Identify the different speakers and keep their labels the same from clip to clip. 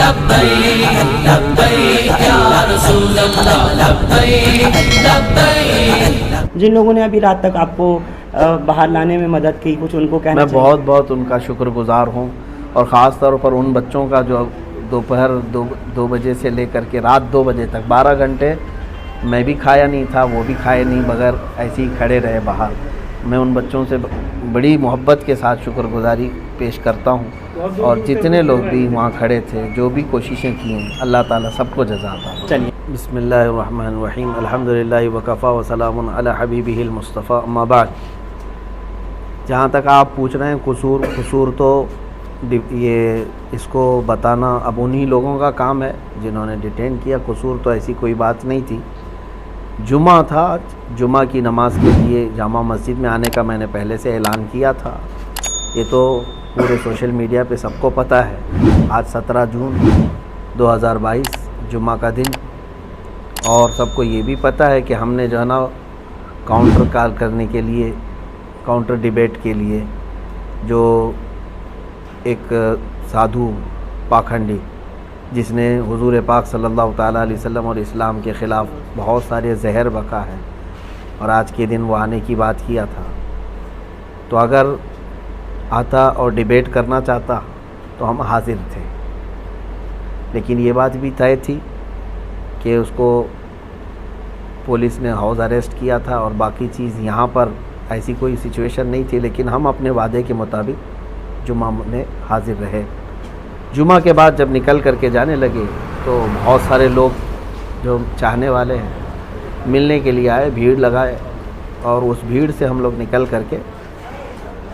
Speaker 1: लब्बैक लब्बैक या रसूल अल्लाह, लब्बैक लब्बैक।
Speaker 2: जिन लोगों ने अभी रात तक आपको बाहर लाने में मदद की, कुछ उनको कहना
Speaker 3: मैं बहुत बहुत उनका शुक्रगुजार हूँ, और ख़ास तौर पर उन बच्चों का जो दोपहर 2 बजे से लेकर के रात 2 बजे तक 12 घंटे मैं भी खाया नहीं था, वो भी खाए नहीं, बगैर ऐसे ही खड़े रहे बाहर। मैं उन बच्चों से बड़ी मोहब्बत के साथ शुक्रगुजारी पेश करता हूँ, और जितने लोग भी वहाँ खड़े थे, जो भी कोशिशें की हैं, अल्लाह ताला सबको जज़ा अता।
Speaker 2: चलिए,
Speaker 3: बिस्मिल्लाहिर्रहमानिर्रहीम, अल्हम्दुलिल्लाहि वकफ़ा व सलामुन अला हबीबिहिल मुस्तफ़ा, अम्मा बाद। जहाँ तक आप पूछ रहे हैं कसूर तो ये इसको बताना अब उन्हीं लोगों का काम है जिन्होंने डिटेन किया। कसूर तो ऐसी कोई बात नहीं थी। जुमा था, जुमा की नमाज़ के लिए जामा मस्जिद में आने का मैंने पहले से ऐलान किया था। ये तो पूरे सोशल मीडिया पे सबको पता है। आज 17 जून 2022 जुमा का दिन, और सबको ये भी पता है कि हमने जो है ना काउंटर कॉल करने के लिए, काउंटर डिबेट के लिए, जो एक साधु पाखंडी जिसने हुजूर पाक सल्लल्लाहु ताला अलैहि वसल्लम और इस्लाम के ख़िलाफ़ बहुत सारे जहर बका है, और आज के दिन वो आने की बात किया था। तो अगर आता और डिबेट करना चाहता तो हम हाजिर थे, लेकिन ये बात भी तय थी कि उसको पुलिस ने हाउस अरेस्ट किया था, और बाकी चीज़ यहाँ पर ऐसी कोई सिचुएशन नहीं थी। लेकिन हम अपने वादे के मुताबिक जुमा में हाजिर रहे। जुमा के बाद जब निकल करके जाने लगे तो बहुत सारे लोग जो चाहने वाले हैं मिलने के लिए आए, भीड़ लगाए, और उस भीड़ से हम लोग निकल करके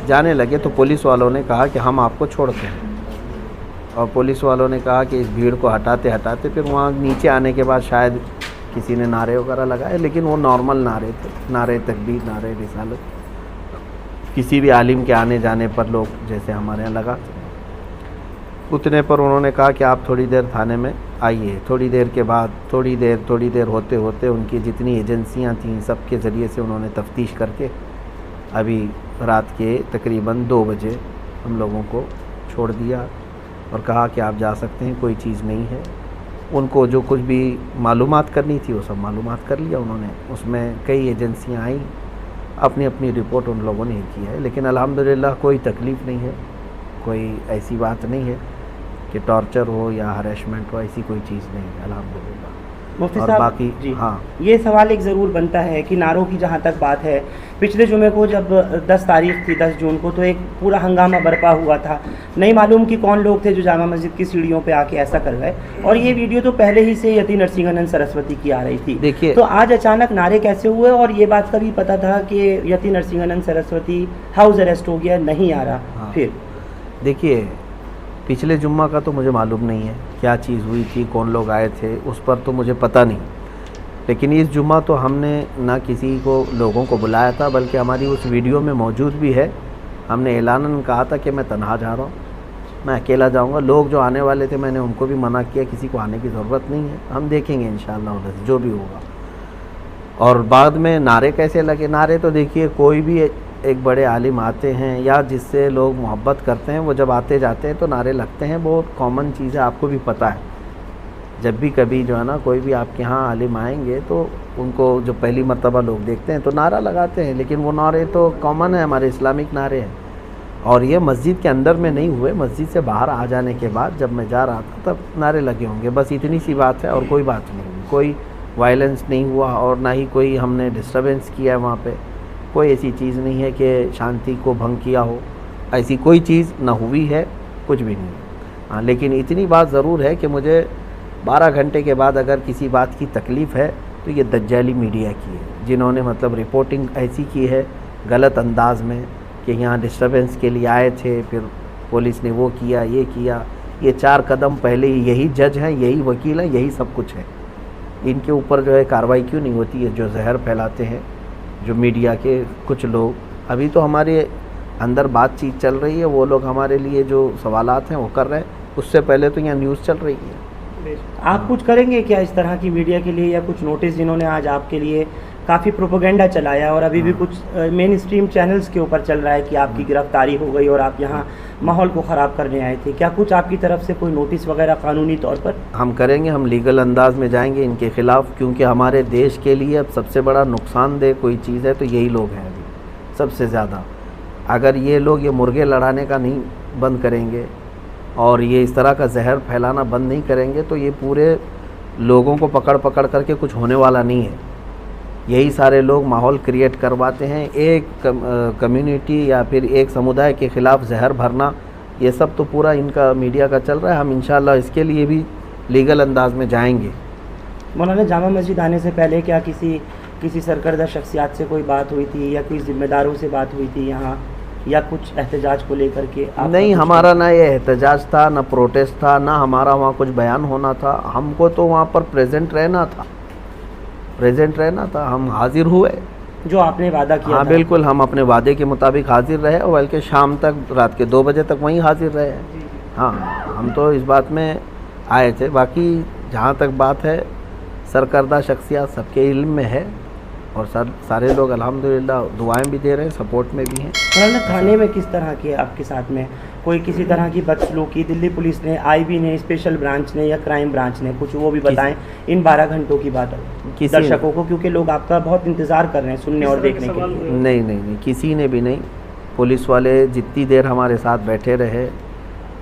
Speaker 3: जाने लगे तो पुलिस वालों ने कहा कि हम आपको छोड़ते हैं, और पुलिस वालों ने कहा कि इस भीड़ को हटाते हटाते फिर वहाँ नीचे आने के बाद शायद किसी ने नारे वगैरह लगाए, लेकिन वो नॉर्मल नारे थे, नारे तकबीर, नारे रिसालत, किसी भी आलिम के आने जाने पर लोग जैसे हमारे यहाँ लगाते। उतने पर उन्होंने कहा कि आप थोड़ी देर थाने में आइए। थोड़ी देर के बाद थोड़ी देर होते होते उनकी जितनी एजेंसियाँ थीं सबके ज़रिए से उन्होंने तफ्तीश करके अभी रात के तकरीबन 2 बजे हम लोगों को छोड़ दिया, और कहा कि आप जा सकते हैं, कोई चीज़ नहीं है। उनको जो कुछ भी मालूमात करनी थी वो सब मालूमात कर लिया उन्होंने। उसमें कई एजेंसियां आई, अपनी अपनी रिपोर्ट उन लोगों ने की है, लेकिन अल्हम्दुलिल्लाह कोई तकलीफ़ नहीं है, कोई ऐसी बात नहीं है कि टॉर्चर हो या हरेसमेंट हो, ऐसी कोई चीज़ नहीं है अल्हम्दुलिल्लाह।
Speaker 2: मुफ्ती
Speaker 3: और
Speaker 2: साहब
Speaker 3: बाकी
Speaker 2: जी,
Speaker 3: हाँ,
Speaker 2: ये सवाल एक ज़रूर बनता है कि नारों की जहाँ तक बात है, पिछले जुमे को जब 10 तारीख थी, 10 जून को, तो एक पूरा हंगामा बरपा हुआ था। नहीं मालूम कि कौन लोग थे जो जामा मस्जिद की सीढ़ियों पे आके ऐसा कर गए, और ये वीडियो तो पहले ही से यति नरसिंहानंद सरस्वती की आ रही थी।
Speaker 3: देखिए,
Speaker 2: तो आज अचानक नारे कैसे हुए, और ये बात का भी पता था कि यति नरसिंहानंद सरस्वती हाउस अरेस्ट हो गया, नहीं आ रहा।
Speaker 3: हाँ,
Speaker 2: फिर
Speaker 3: देखिए, पिछले जुम्मा का तो मुझे मालूम नहीं है क्या चीज़ हुई थी, कौन लोग आए थे, उस पर तो मुझे पता नहीं। लेकिन इस जुम्मा तो हमने ना किसी को लोगों को बुलाया था, बल्कि हमारी उस वीडियो में मौजूद भी है। हमने ऐलानन कहा था कि मैं तन्हा जा रहा हूँ, मैं अकेला जाऊँगा। लोग जो आने वाले थे मैंने उनको भी मना किया, किसी को आने की ज़रूरत नहीं है, हम देखेंगे इंशाअल्लाह उधर से जो भी होगा। और बाद में नारे कैसे लगे? नारे तो देखिए, कोई भी एक बड़े आलिम आते हैं या जिससे लोग मोहब्बत करते हैं, वो जब आते जाते हैं तो नारे लगते हैं, बहुत कॉमन चीज़ है, आपको भी पता है। जब भी कभी जो है ना कोई भी आपके यहाँ आलिम आएंगे तो उनको जो पहली मर्तबा लोग देखते हैं तो नारा लगाते हैं, लेकिन वो नारे तो कॉमन है, हमारे इस्लामिक नारे हैं। और ये मस्जिद के अंदर में नहीं हुए, मस्जिद से बाहर आ जाने के बाद जब मैं जा रहा था तब नारे लगे होंगे, बस इतनी सी बात है और कोई बात नहीं। कोई वायलेंस नहीं हुआ और ना ही कोई हमने डिस्टर्बेंस किया है वहाँ पे। कोई ऐसी चीज़ नहीं है कि शांति को भंग किया हो, ऐसी कोई चीज़ ना हुई है, कुछ भी नहीं। हाँ, लेकिन इतनी बात ज़रूर है कि मुझे 12 घंटे के बाद अगर किसी बात की तकलीफ़ है तो ये दज्जाली मीडिया की है, जिन्होंने मतलब रिपोर्टिंग ऐसी की है गलत अंदाज में कि यहाँ डिस्टर्बेंस के लिए आए थे, फिर पुलिस ने वो किया, ये किया। ये 4 कदम पहले ही यही जज हैं, यही वकील हैं, यही सब कुछ है। इनके ऊपर जो है कार्रवाई क्यों नहीं होती है? जो जहर फैलाते हैं जो मीडिया के कुछ लोग, अभी तो हमारे अंदर बातचीत चल रही है, वो लोग हमारे लिए जो सवालात हैं वो कर रहे हैं, उससे पहले तो यहाँ न्यूज़ चल रही है।
Speaker 2: आप कुछ करेंगे क्या इस तरह की मीडिया के लिए, या कुछ नोटिस जिन्होंने आज आपके लिए काफ़ी प्रोपेगेंडा चलाया और अभी भी कुछ मेन स्ट्रीम चैनल्स के ऊपर चल रहा है कि आपकी गिरफ्तारी हो गई और आप यहाँ माहौल को ख़राब करने आए थे। क्या कुछ आपकी तरफ से कोई नोटिस वगैरह कानूनी तौर पर?
Speaker 3: हम करेंगे, हम लीगल अंदाज में जाएंगे इनके ख़िलाफ़, क्योंकि हमारे देश के लिए अब सबसे बड़ा नुकसानदेह कोई चीज़ है तो यही लोग हैं अभी सबसे ज़्यादा। अगर ये लोग ये मुर्गे लड़ाने का नहीं बंद करेंगे और ये इस तरह का जहर फैलाना बंद नहीं करेंगे तो ये पूरे लोगों को पकड़ पकड़ करके कुछ होने वाला नहीं है। यही सारे लोग माहौल क्रिएट करवाते हैं। एक कम्युनिटी या फिर एक समुदाय के ख़िलाफ़ जहर भरना, ये सब तो पूरा इनका मीडिया का चल रहा है। हम इंशाल्लाह इसके लिए भी लीगल अंदाज में जाएंगे।
Speaker 2: मौलाना, जामा मस्जिद आने से पहले क्या किसी सरकर्दा शख्सियात से कोई बात हुई थी या कोई ज़िम्मेदारों से बात हुई थी यहाँ, या कुछ एहतजाज को लेकर के?
Speaker 3: नहीं, हमारा ना ये एहतजाज था, ना प्रोटेस्ट था, ना हमारा वहाँ कुछ बयान होना था। हमको तो वहाँ पर प्रेजेंट रहना था। हम हाजिर हुए
Speaker 2: जो आपने वादा किया।
Speaker 3: हाँ
Speaker 2: था।
Speaker 3: बिल्कुल, हम अपने वादे के मुताबिक हाजिर रहे और बल्कि शाम तक, रात के 2 बजे तक वहीं हाजिर रहे। हाँ, हम तो इस बात में आए थे। बाकी जहाँ तक बात है, सरकर्दा शख्सियत सबके इल्म में है और सारे लोग अल्हम्दुलिल्लाह दुआएं भी दे रहे हैं, सपोर्ट में भी हैं।
Speaker 2: मौलाना, थाने में किस तरह के आपके साथ में कोई किसी तरह की बदसलूकी दिल्ली पुलिस ने, IB ने, स्पेशल ब्रांच ने या क्राइम ब्रांच ने, कुछ वो भी बताएं इन 12 घंटों की बात दर्शकों को, क्योंकि लोग आपका बहुत इंतज़ार कर रहे हैं सुनने और देखने के लिए।
Speaker 3: नहीं, किसी ने भी नहीं। पुलिस वाले जितनी देर हमारे साथ बैठे रहे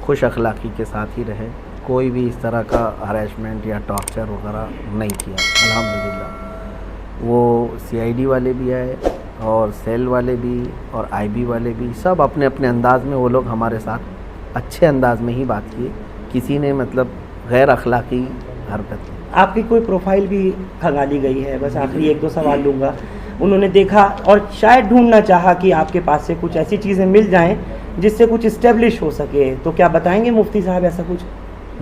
Speaker 3: खुश अखलाक़ी के साथ ही रहे, कोई भी इस तरह का हरेसमेंट या टॉर्चर वगैरह नहीं किया अल्हम्दुलिल्लाह। वो CID वाले भी आए और सेल वाले भी और IB वाले भी, सब अपने अपने अंदाज़ में वो लोग हमारे साथ अच्छे अंदाज में ही बात किए। किसी ने मतलब गैर अखलाक़ी हरकत की।
Speaker 2: आपकी कोई प्रोफाइल भी खंगाली गई है? बस आखिरी 1-2 सवाल लूँगा। उन्होंने देखा और शायद ढूंढना चाहा कि आपके पास से कुछ ऐसी चीज़ें मिल जाएं जिससे कुछ इस्टेब्लिश हो सके, तो क्या बताएंगे मुफ्ती साहब ऐसा कुछ?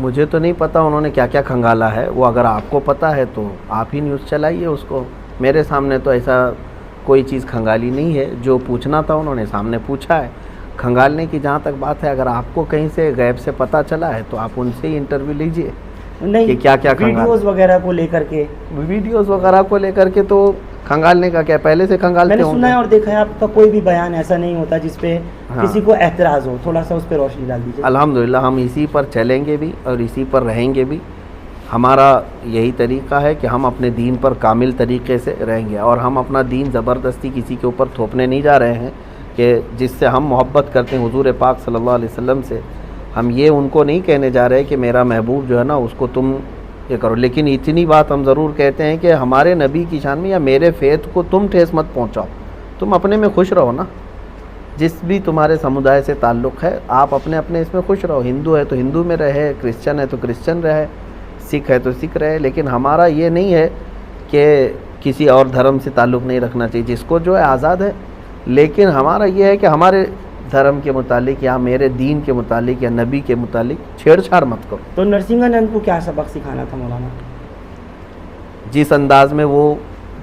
Speaker 3: मुझे तो नहीं पता उन्होंने क्या क्या खंगाला है। वो अगर आपको पता है तो आप ही न्यूज़ चलाइए उसको। मेरे सामने तो ऐसा कोई चीज़ खंगाली नहीं है। जो पूछना था उन्होंने सामने पूछा है। खंगालने की जहाँ तक बात है, अगर आपको कहीं से गैब से पता चला है तो आप उनसे ही इंटरव्यू लीजिए
Speaker 2: नहीं,
Speaker 3: कि क्या क्या
Speaker 2: वीडियोस वगैरह को लेकर के।
Speaker 3: वीडियोस वगैरह को लेकर के तो खंगालने का क्या, पहले से खंगालते
Speaker 2: मैंने
Speaker 3: होंगे।
Speaker 2: सुना है और देखा है, आपका कोई भी बयान ऐसा नहीं होता जिसपे
Speaker 3: हाँ।
Speaker 2: किसी को एतराज़ हो। थोड़ा सा उस पर रोशनी डाल दीजिए।
Speaker 3: अल्हम्दुलिल्लाह हम इसी पर चलेंगे भी और इसी पर रहेंगे भी। हमारा यही तरीक़ा है कि हम अपने दीन पर कामिल तरीक़े से रहेंगे और हम अपना दीन ज़बरदस्ती किसी के ऊपर थोपने नहीं जा रहे हैं कि जिससे हम मोहब्बत करते हैं हुज़ूर पाक सल्लल्लाहु अलैहि वसल्लम से। हम ये उनको नहीं कहने जा रहे कि मेरा महबूब जो है ना उसको तुम ये करो, लेकिन इतनी बात हम ज़रूर कहते हैं कि हमारे नबी की शान में या मेरे फ़ेथ को तुम ठेस मत पहुँचाओ। तुम अपने में खुश रहो ना, जिस भी तुम्हारे समुदाय से ताल्लुक़ है आप अपने अपने इसमें खुश रहो। हिंदू है तो हिंदू में रहे, क्रिश्चियन है तो क्रिश्चियन रहे, सिख है तो सिख रहे। लेकिन हमारा ये नहीं है कि किसी और धर्म से ताल्लुक़ नहीं रखना चाहिए, जिसको जो है आज़ाद है। लेकिन हमारा ये है कि हमारे धर्म के मुतालिक या मेरे दीन के मुतालिक या नबी के मुतालिक छेड़छाड़ मत करो।
Speaker 2: तो नरसिंहानंद को क्या सबक सिखाना था मौलाना?
Speaker 3: जिस अंदाज में वो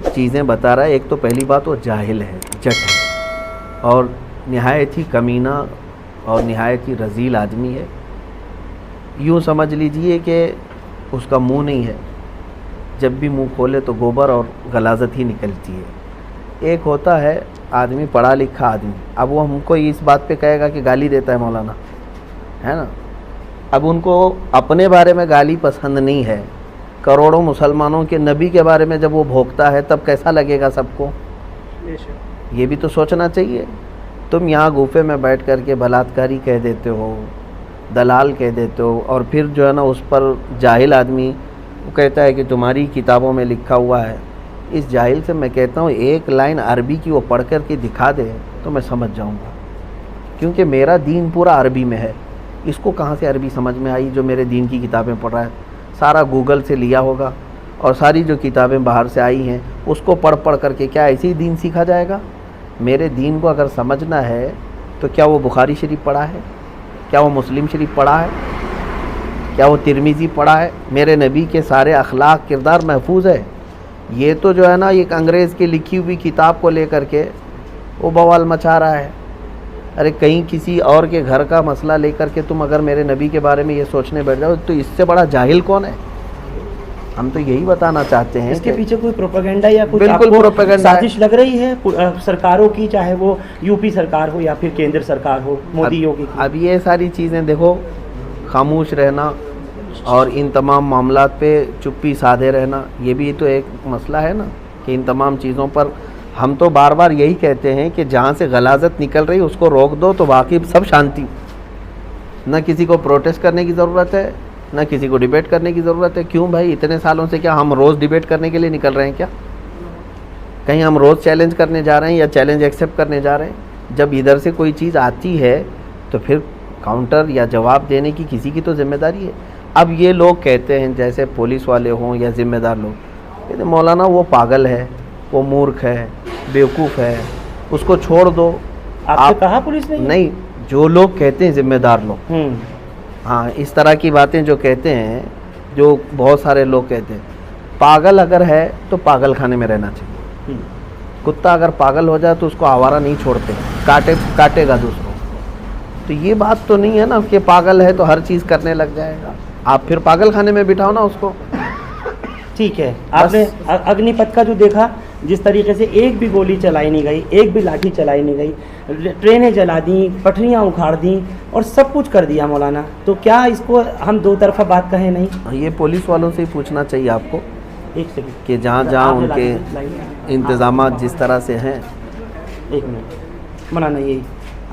Speaker 3: चीज़ें बता रहा है, एक तो पहली बात वो जाहिल है, जट है और नहायत ही कमीना और नहायत ही रज़ील आदमी है। यूँ समझ लीजिए कि उसका मुंह नहीं है, जब भी मुंह खोले तो गोबर और गलाजत ही निकलती है। एक होता है आदमी पढ़ा लिखा आदमी, अब वो हमको इस बात पे कहेगा कि गाली देता है मौलाना, है ना। अब उनको अपने बारे में गाली पसंद नहीं है, करोड़ों मुसलमानों के नबी के बारे में जब वो भोंकता है तब कैसा लगेगा सबको, ये भी तो सोचना चाहिए। तुम यहाँ गुफे में बैठ कर के बलात्कारी कह देते हो, दलाल कह देते हो और फिर जो है ना उस पर जाहिल आदमी वो कहता है कि तुम्हारी किताबों में लिखा हुआ है। इस जाहिल से मैं कहता हूँ एक लाइन अरबी की वो पढ़ कर के दिखा दे तो मैं समझ जाऊँगा, क्योंकि मेरा दीन पूरा अरबी में है। इसको कहाँ से अरबी समझ में आई जो मेरे दीन की किताबें पढ़ रहा है? सारा गूगल से लिया होगा और सारी जो किताबें बाहर से आई हैं उसको पढ़ पढ़ करके क्या ऐसे ही दीन सीखा जाएगा? मेरे दीन को अगर समझना है तो क्या वो बुखारी शरीफ पढ़ा है, क्या वो मुस्लिम शरीफ पढ़ा है, क्या वो तिरमिज़ी पढ़ा है? मेरे नबी के सारे अखलाक किरदार महफूज है। ये तो जो है ना एक अंग्रेज़ की लिखी हुई किताब को लेकर के वो बवाल मचा रहा है। अरे कहीं किसी और के घर का मसला लेकर के तुम अगर मेरे नबी के बारे में ये सोचने बैठ जाओ तो इससे बड़ा जाहिल कौन है? हम तो यही बताना चाहते हैं
Speaker 2: इसके
Speaker 3: कि
Speaker 2: पीछे कोई प्रोपेगेंडा या कुछ
Speaker 3: बिल्कुल
Speaker 2: आपको
Speaker 3: प्रोपेगेंडा है।
Speaker 2: साजिश लग रही है सरकारों की, चाहे वो यूपी सरकार हो या फिर केंद्र सरकार हो, मोदी योगी की?
Speaker 3: अब ये सारी चीज़ें देखो, खामोश रहना और इन तमाम मामलात पे चुप्पी साधे रहना, ये भी तो एक मसला है ना, कि इन तमाम चीज़ों पर हम तो बार बार यही कहते हैं कि जहाँ से गलाजत निकल रही उसको रोक दो तो बाकी सब शांति। न किसी को प्रोटेस्ट करने की ज़रूरत है, न किसी को डिबेट करने की ज़रूरत है। क्यों भाई, इतने सालों से क्या हम रोज़ डिबेट करने के लिए निकल रहे हैं क्या? कहीं हम रोज़ चैलेंज करने जा रहे हैं या चैलेंज एक्सेप्ट करने जा रहे हैं? जब इधर से कोई चीज़ आती है तो फिर काउंटर या जवाब देने की किसी की तो जिम्मेदारी है। अब ये लोग कहते हैं, जैसे पुलिस वाले हों या ज़िम्मेदार लोग, कहते मौलाना वो पागल है, वो मूर्ख है, बेवकूफ़ है, उसको छोड़ दो।
Speaker 2: आपसे कहा पुलिस ने?
Speaker 3: नहीं, जो लोग कहते हैं ज़िम्मेदार लोग, हाँ, इस तरह की बातें जो कहते हैं, जो बहुत सारे लोग कहते हैं, पागल अगर है तो पागल खाने में रहना चाहिए। कुत्ता अगर पागल हो जाए तो उसको आवारा नहीं छोड़ते, काटेगा दूसरों। तो ये बात तो नहीं है ना कि पागल है तो हर चीज़ करने लग जाएगा। आप फिर पागल खाने में बिठाओ ना उसको।
Speaker 2: ठीक है, आपने अग्निपथ का जो देखा, जिस तरीके से एक भी गोली चलाई नहीं गई, एक भी लाठी चलाई नहीं गई, ट्रेनें जला दी, पटरियां उखाड़ दी और सब कुछ कर दिया मौलाना, तो क्या इसको हम दो तरफा बात कहें नहीं? ये
Speaker 3: पुलिस वालों से ही पूछना चाहिए आपको,
Speaker 2: एक सेकंड,
Speaker 3: कि जहाँ जहाँ उनके इंतज़ाम जिस तरह से हैं।
Speaker 2: एक मिनट मौलाना, यही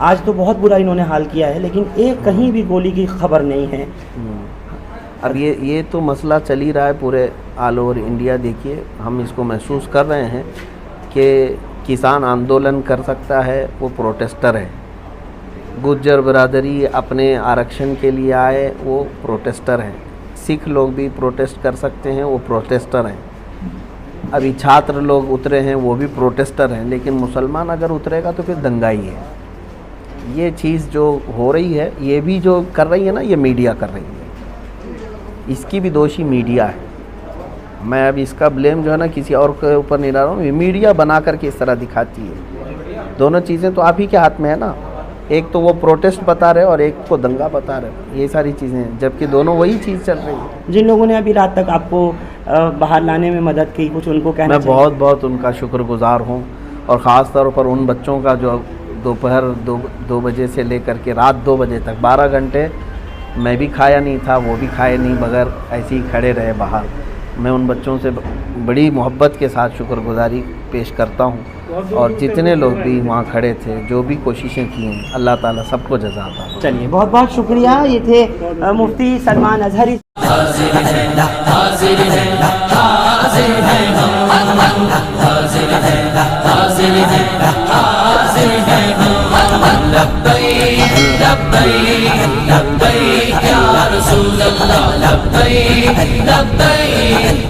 Speaker 2: आज तो बहुत बुरा इन्होंने हाल किया है, लेकिन एक कहीं भी गोली की खबर नहीं है।
Speaker 3: अब ये तो मसला चल ही रहा है पूरे ऑल ओवर इंडिया। देखिए, हम इसको महसूस कर रहे हैं कि किसान आंदोलन कर सकता है, वो प्रोटेस्टर है। गुज्जर बिरादरी अपने आरक्षण के लिए आए, वो प्रोटेस्टर हैं। सिख लोग भी प्रोटेस्ट कर सकते हैं, वो प्रोटेस्टर हैं। अभी छात्र लोग उतरे हैं, वो भी प्रोटेस्टर हैं। लेकिन मुसलमान अगर उतरेगा तो फिर दंगाई है। ये चीज़ जो हो रही है, ये भी जो कर रही है ना, ये मीडिया कर रही है। इसकी भी दोषी मीडिया है। मैं अब इसका ब्लेम जो है ना किसी और के ऊपर नहीं डाल रहा हूँ, मीडिया बना करके इस तरह दिखाती है। दोनों चीज़ें तो आप ही के हाथ में है ना, एक तो वो प्रोटेस्ट बता रहे और एक को दंगा बता रहे, ये सारी चीज़ें, जबकि दोनों वही चीज़ चल रही है।
Speaker 2: जिन लोगों ने अभी रात तक आपको बाहर लाने में मदद की, कुछ उनको कहना
Speaker 3: मैं बहुत बहुत उनका शुक्रगुजार हूँ, और ख़ास तौर पर उन बच्चों का जो दोपहर 2 बजे से लेकर के रात 2 बजे तक 12 घंटे मैं भी खाया नहीं था, वो भी खाए नहीं, बगैर ऐसे ही खड़े रहे बाहर। मैं उन बच्चों से बड़ी मोहब्बत के साथ शुक्रगुजारी पेश करता हूँ, और जितने लोग भी वहाँ खड़े थे, जो भी कोशिशें की हैं, अल्लाह ताला सबको जज़ा अता फरमाए।
Speaker 2: चलिए, बहुत बहुत शुक्रिया। ये थे मुफ्ती सलमान अजहरी।
Speaker 1: हाजिर है, हाजिर है, हाजिर है, हाजिर है, हाजिर है, हाजिर है, लब्बैक लब्बैक लब्बैक या रसूल अल्लाह, लब्बैक लब्बैक।